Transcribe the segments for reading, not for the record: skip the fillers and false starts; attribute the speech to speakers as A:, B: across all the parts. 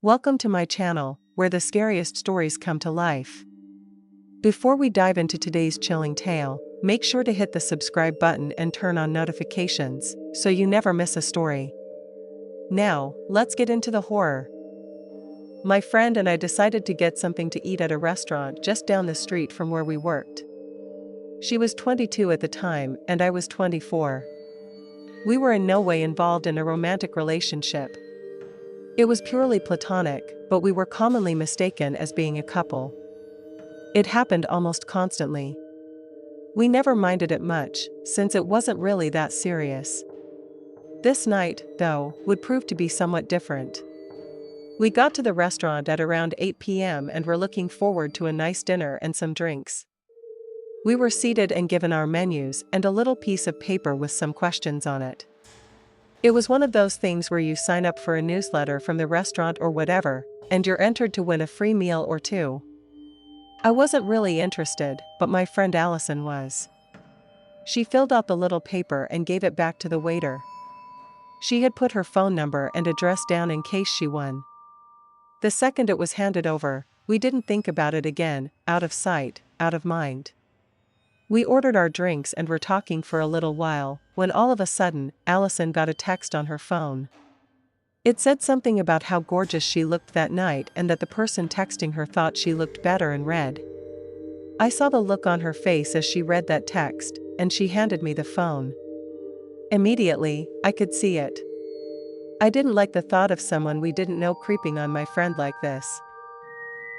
A: Welcome to my channel, where the scariest stories come to life. Before we dive into today's chilling tale, make sure to hit the subscribe button and turn on notifications, so you never miss a story. Now, let's get into the horror. My friend and I decided to get something to eat at a restaurant just down the street from where we worked. She was 22 at the time, and I was 24. We were in no way involved in a romantic relationship. It was purely platonic, but we were commonly mistaken as being a couple. It happened almost constantly. We never minded it much, since it wasn't really that serious. This night, though, would prove to be somewhat different. We got to the restaurant at around 8 p.m. and were looking forward to a nice dinner and some drinks. We were seated and given our menus and a little piece of paper with some questions on it. It was one of those things where you sign up for a newsletter from the restaurant or whatever, and you're entered to win a free meal or two. I wasn't really interested, but my friend Allison was. She filled out the little paper and gave it back to the waiter. She had put her phone number and address down in case she won. The second it was handed over, we didn't think about it again, out of sight, out of mind. We ordered our drinks and were talking for a little while, when all of a sudden, Allison got a text on her phone. It said something about how gorgeous she looked that night and that the person texting her thought she looked better in red. I saw the look on her face as she read that text, and she handed me the phone. Immediately, I could see it. I didn't like the thought of someone we didn't know creeping on my friend like this.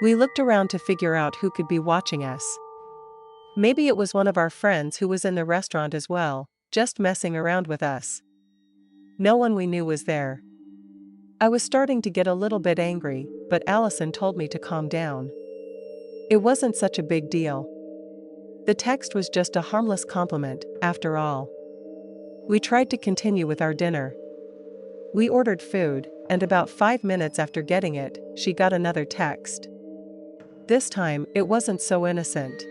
A: We looked around to figure out who could be watching us. Maybe it was one of our friends who was in the restaurant as well, just messing around with us. No one we knew was there. I was starting to get a little bit angry, but Allison told me to calm down. It wasn't such a big deal. The text was just a harmless compliment, after all. We tried to continue with our dinner. We ordered food, and about 5 minutes after getting it, she got another text. This time, it wasn't so innocent.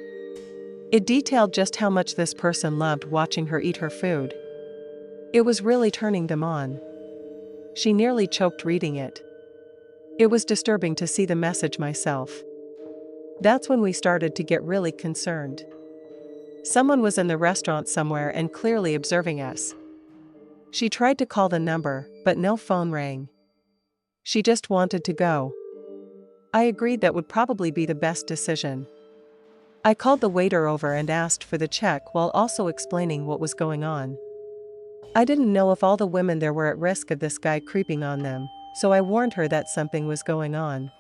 A: It detailed just how much this person loved watching her eat her food. It was really turning them on. She nearly choked reading it. It was disturbing to see the message myself. That's when we started to get really concerned. Someone was in the restaurant somewhere and clearly observing us. She tried to call the number, but no phone rang. She just wanted to go. I agreed that would probably be the best decision. I called the waiter over and asked for the check while also explaining what was going on. I didn't know if all the women there were at risk of this guy creeping on them, so I warned her that something was going on.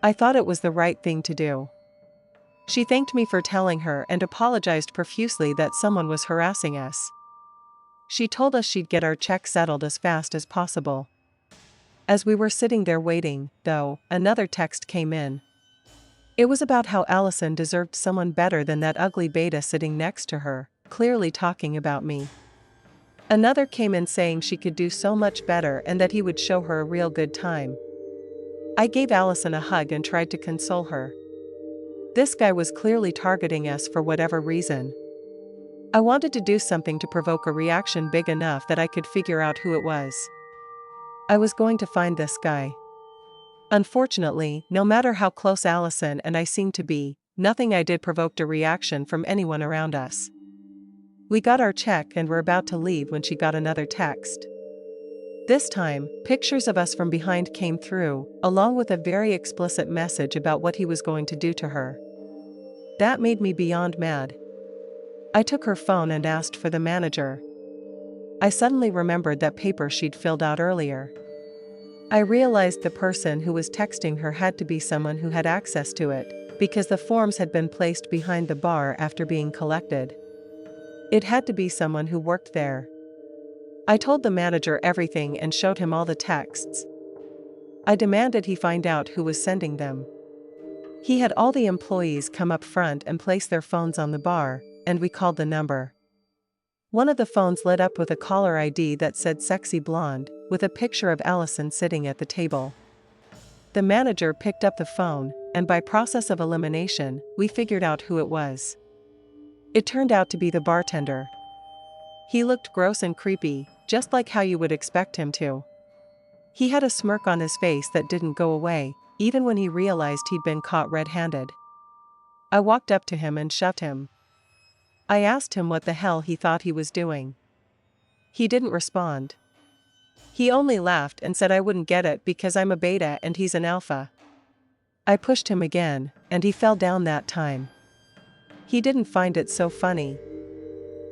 A: I thought it was the right thing to do. She thanked me for telling her and apologized profusely that someone was harassing us. She told us she'd get our check settled as fast as possible. As we were sitting there waiting, though, another text came in. It was about how Allison deserved someone better than that ugly beta sitting next to her, clearly talking about me. Another came in saying she could do so much better and that he would show her a real good time. I gave Allison a hug and tried to console her. This guy was clearly targeting us for whatever reason. I wanted to do something to provoke a reaction big enough that I could figure out who it was. I was going to find this guy. Unfortunately, no matter how close Allison and I seemed to be, nothing I did provoked a reaction from anyone around us. We got our check and were about to leave when she got another text. This time, pictures of us from behind came through, along with a very explicit message about what he was going to do to her. That made me beyond mad. I took her phone and asked for the manager. I suddenly remembered that paper she'd filled out earlier. I realized the person who was texting her had to be someone who had access to it, because the forms had been placed behind the bar after being collected. It had to be someone who worked there. I told the manager everything and showed him all the texts. I demanded he find out who was sending them. He had all the employees come up front and place their phones on the bar, and we called the number. One of the phones lit up with a caller ID that said "Sexy Blonde," with a picture of Allison sitting at the table. The manager picked up the phone, and by process of elimination, we figured out who it was. It turned out to be the bartender. He looked gross and creepy, just like how you would expect him to. He had a smirk on his face that didn't go away, even when he realized he'd been caught red-handed. I walked up to him and shoved him. I asked him what the hell he thought he was doing. He didn't respond. He only laughed and said I wouldn't get it because I'm a beta and he's an alpha. I pushed him again, and he fell down that time. He didn't find it so funny.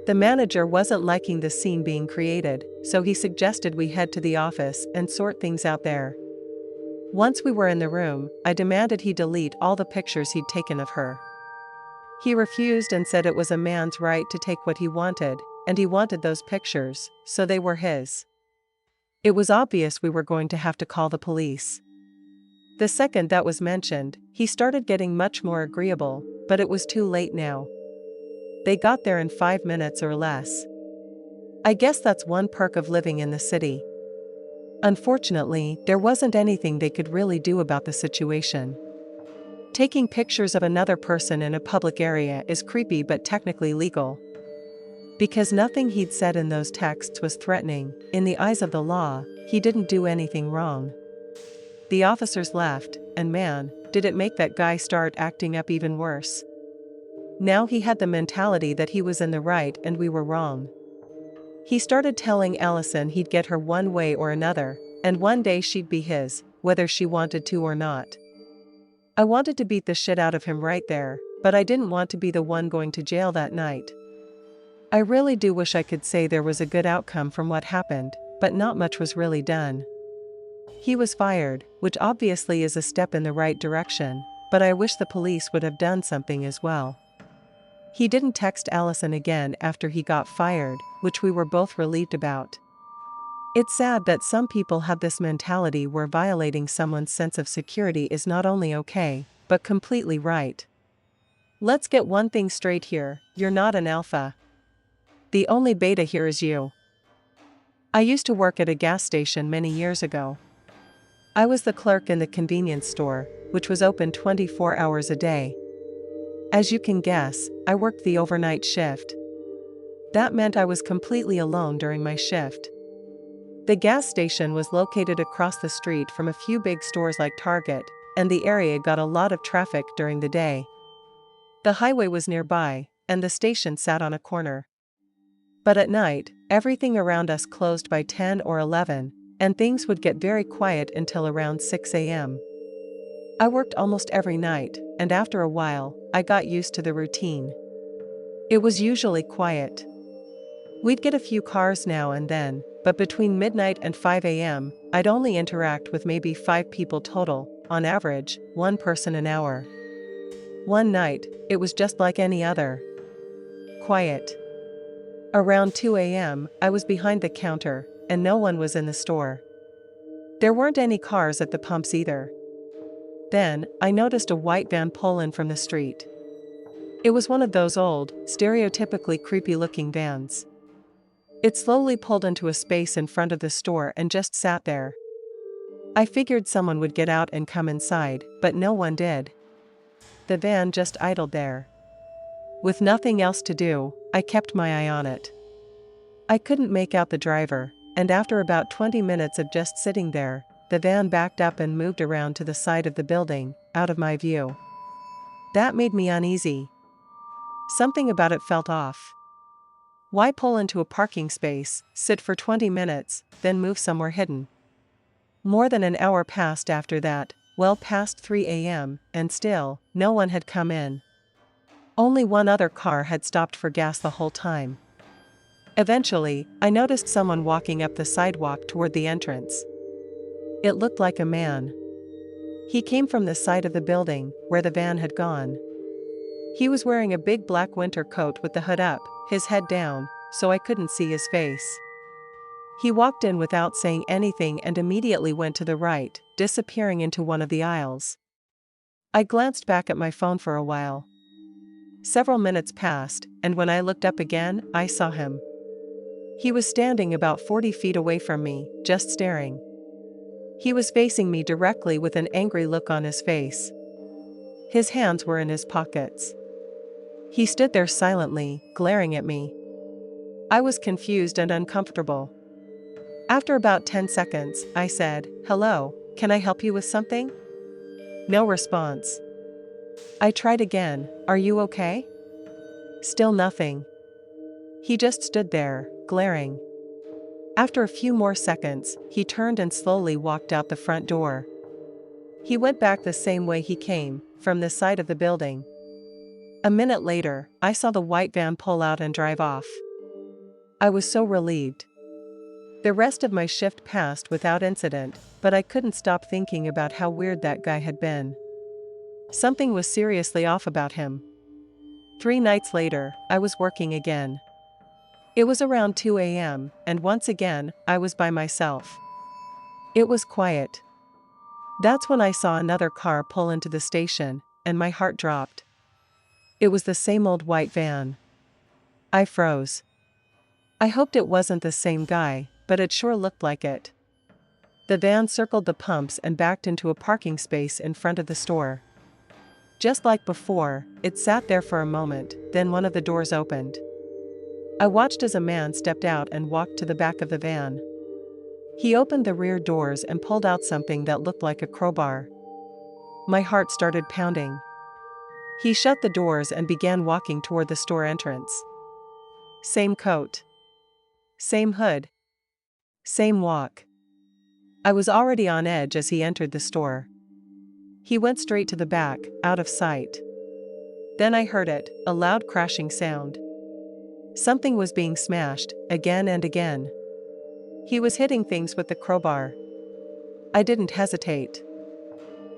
A: The manager wasn't liking the scene being created, so he suggested we head to the office and sort things out there. Once we were in the room, I demanded he delete all the pictures he'd taken of her. He refused and said it was a man's right to take what he wanted, and he wanted those pictures, so they were his. It was obvious we were going to have to call the police. The second that was mentioned, he started getting much more agreeable, but it was too late now. They got there in 5 minutes or less. I guess that's one perk of living in the city. Unfortunately, there wasn't anything they could really do about the situation. Taking pictures of another person in a public area is creepy but technically legal. Because nothing he'd said in those texts was threatening, in the eyes of the law, he didn't do anything wrong. The officers left, and man, did it make that guy start acting up even worse. Now he had the mentality that he was in the right and we were wrong. He started telling Allison he'd get her one way or another, and one day she'd be his, whether she wanted to or not. I wanted to beat the shit out of him right there, but I didn't want to be the one going to jail that night. I really do wish I could say there was a good outcome from what happened, but not much was really done. He was fired, which obviously is a step in the right direction, but I wish the police would have done something as well. He didn't text Allison again after he got fired, which we were both relieved about. It's sad that some people have this mentality where violating someone's sense of security is not only okay, but completely right. Let's get one thing straight here, you're not an alpha. The only beta here is you. I used to work at a gas station many years ago. I was the clerk in the convenience store, which was open 24 hours a day. As you can guess, I worked the overnight shift. That meant I was completely alone during my shift. The gas station was located across the street from a few big stores like Target, and the area got a lot of traffic during the day. The highway was nearby, and the station sat on a corner. But at night, everything around us closed by 10 or 11, and things would get very quiet until around 6 a.m. I worked almost every night, and after a while, I got used to the routine. It was usually quiet. We'd get a few cars now and then, but between midnight and 5 a.m., I'd only interact with maybe 5 people total, on average, 1 person an hour. One night, it was just like any other. Quiet. Around 2 a.m., I was behind the counter, and no one was in the store. There weren't any cars at the pumps either. Then, I noticed a white van pull in from the street. It was one of those old, stereotypically creepy-looking vans. It slowly pulled into a space in front of the store and just sat there. I figured someone would get out and come inside, but no one did. The van just idled there. With nothing else to do, I kept my eye on it. I couldn't make out the driver, and after about 20 minutes of just sitting there, the van backed up and moved around to the side of the building, out of my view. That made me uneasy. Something about it felt off. Why pull into a parking space, sit for 20 minutes, then move somewhere hidden? More than an hour passed after that, well past 3 a.m., and still, no one had come in. Only one other car had stopped for gas the whole time. Eventually, I noticed someone walking up the sidewalk toward the entrance. It looked like a man. He came from the side of the building, where the van had gone. He was wearing a big black winter coat with the hood up, his head down, so I couldn't see his face. He walked in without saying anything and immediately went to the right, disappearing into one of the aisles. I glanced back at my phone for a while. Several minutes passed, and when I looked up again, I saw him. He was standing about 40 feet away from me, just staring. He was facing me directly with an angry look on his face. His hands were in his pockets. He stood there silently, glaring at me. I was confused and uncomfortable. After about 10 seconds, I said, "Hello, can I help you with something?" No response. I tried again, "Are you okay?" Still nothing. He just stood there, glaring. After a few more seconds, he turned and slowly walked out the front door. He went back the same way he came, from the side of the building. A minute later, I saw the white van pull out and drive off. I was so relieved. The rest of my shift passed without incident, but I couldn't stop thinking about how weird that guy had been. Something was seriously off about him. 3 nights later, I was working again. It was around 2 a.m., and once again, I was by myself. It was quiet. That's when I saw another car pull into the station, and my heart dropped. It was the same old white van. I froze. I hoped it wasn't the same guy, but it sure looked like it. The van circled the pumps and backed into a parking space in front of the store. Just like before, it sat there for a moment, then one of the doors opened. I watched as a man stepped out and walked to the back of the van. He opened the rear doors and pulled out something that looked like a crowbar. My heart started pounding. He shut the doors and began walking toward the store entrance. Same coat. Same hood. Same walk. I was already on edge as he entered the store. He went straight to the back, out of sight. Then I heard it, a loud crashing sound. Something was being smashed, again and again. He was hitting things with the crowbar. I didn't hesitate.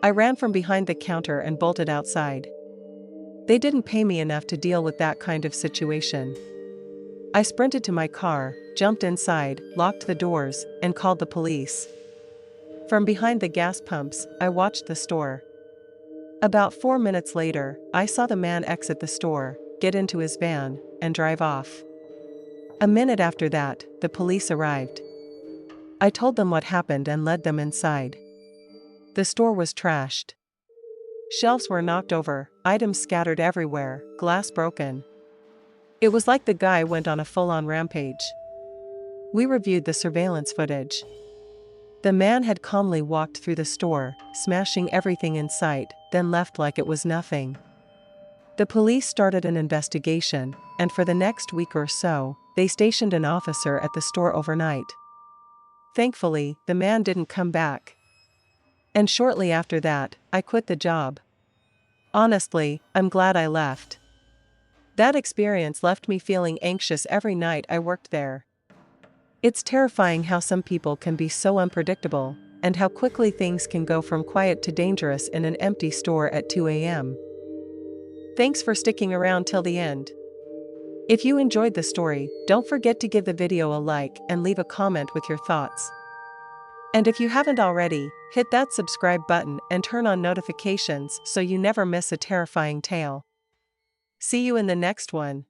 A: I ran from behind the counter and bolted outside. They didn't pay me enough to deal with that kind of situation. I sprinted to my car, jumped inside, locked the doors, and called the police. From behind the gas pumps, I watched the store. About 4 minutes later, I saw the man exit the store, get into his van, and drive off. A minute after that, the police arrived. I told them what happened and led them inside. The store was trashed. Shelves were knocked over, items scattered everywhere, glass broken. It was like the guy went on a full-on rampage. We reviewed the surveillance footage. The man had calmly walked through the store, smashing everything in sight, then left like it was nothing. The police started an investigation, and for the next week or so, they stationed an officer at the store overnight. Thankfully, the man didn't come back. And shortly after that, I quit the job. Honestly, I'm glad I left. That experience left me feeling anxious every night I worked there. It's terrifying how some people can be so unpredictable, and how quickly things can go from quiet to dangerous in an empty store at 2 a.m. Thanks for sticking around till the end. If you enjoyed the story, don't forget to give the video a like and leave a comment with your thoughts. And if you haven't already, hit that subscribe button and turn on notifications so you never miss a terrifying tale. See you in the next one.